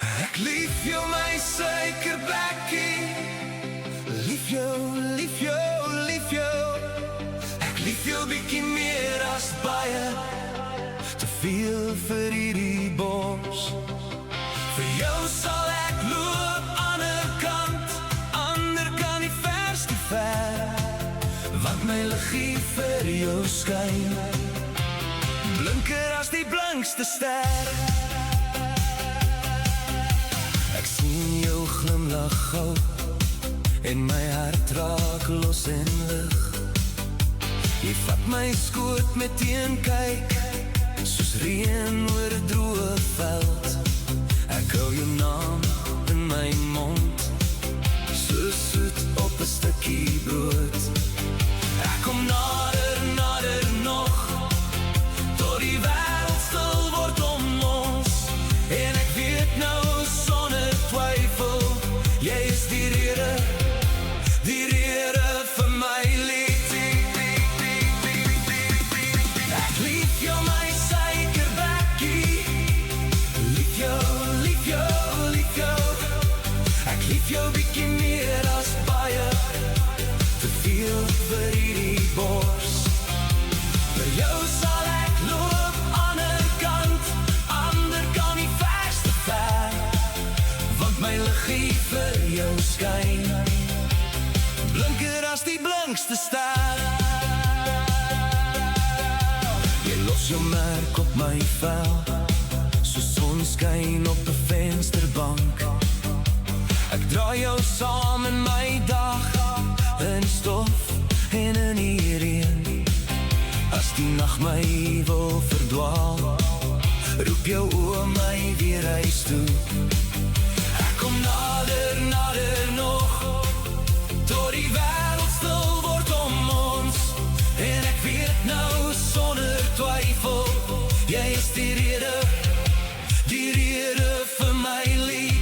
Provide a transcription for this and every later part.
Ek lief jou my suikerbekkie, lief jou, lief jou, lief jou. Ek lief jou bietjie meer as baie, te veel vir hierdie bos. Vir jou sal ek loop aan 'n kant, ander kan nie vers te ver, want my liggie vir jou skyn, blinker as die blinkste ster. Ek sien jou glimlach gou, en my hart raak los en lig. Jy vat my skoot met een kyk, soos reën oor 'n droë veld. Ek hou jou naam in my mond, so soet op 'n stukkie brood. Ek kom nader, nader nog, tot die wêreld stil word om ons. En ek weet nou sonder twyfel, jy is die rede vir my lied. Ek lief jou my suikerbekkie, lief jou, lief jou, lief jou. Ek lief jou bietjie meer as baie, te veel vir hierdie bors. Vir jou sal ek loop aan 'n kant, ander kan nie vers te ver, want my liggie vir jou skyn, blinker as die blinkste ster. Jy los jou merk op my vel, so sonskyn op 'n vensterbank. Ek dra jou saam in my dag, in stof en in die reën. As die nag my wil verdwaal, roep jou oë my weer huis toe. Ek kom nader, nader nog, tot die wêreld stil word om ons. En ek weet nou sonder twyfel, jy is die rede vir my lied.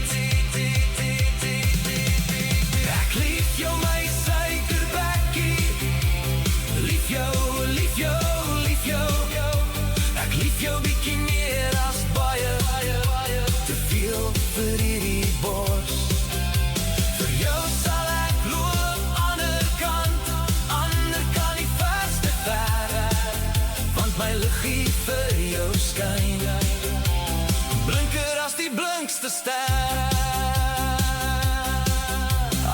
Ek lief jou my suikerbekkie, lief jou, lief jou, lief jou. Ek lief jou bietjie meer as baie, te veel vir hierdie bors. Vir jou sal ek loop aan 'n kant, ander kan nie vers te ver, want my liggie vir jou skyn, blinker as die blinkste ster.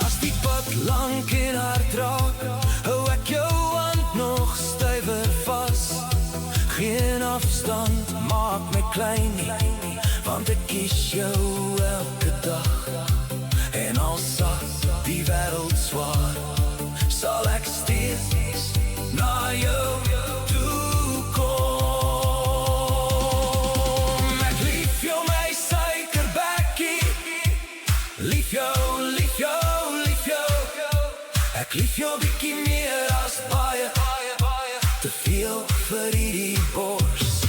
As die pad lank en hard raak, hou ek jou hand nog stywer vas. Geen afstand maak my klein nie, want ek kies jou elke dag. En al sak die wêreld swaar, sal ek steeds na jou toe kom. Ek lief jou my suikerbekkie, lief jou, lief jou, lief jou. Ek lief jou bietjie meer as baie, te veel vir hierdie bors.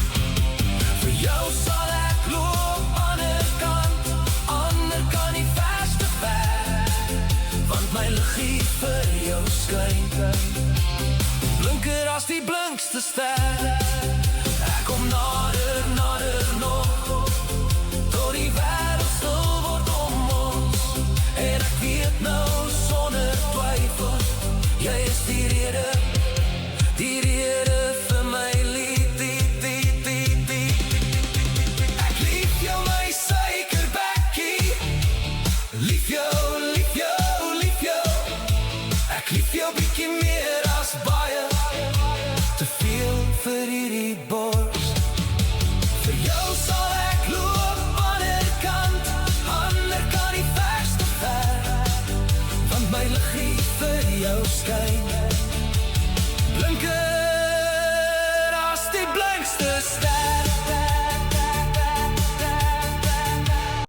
Vir jou sal ek loop aan 'n kant, ander kan nie vers te ver, want my liggie vir jou skyn, blinker as die blinkste ster. Ek kom nader, nader nog, tot die wêreld stil word om ons. En ek weet nou sonder twyfel, jy is die rede vir my lied. Ek lief jou my suikerbekkie, lief jou, lief jou, lief jou. Ek lief jou bietjie meer as baie, te veel vir hierdie bors. Vir jou sal ek loop aan 'n kant, ander kan nie vers te ver, want my liggie vir jou skyn,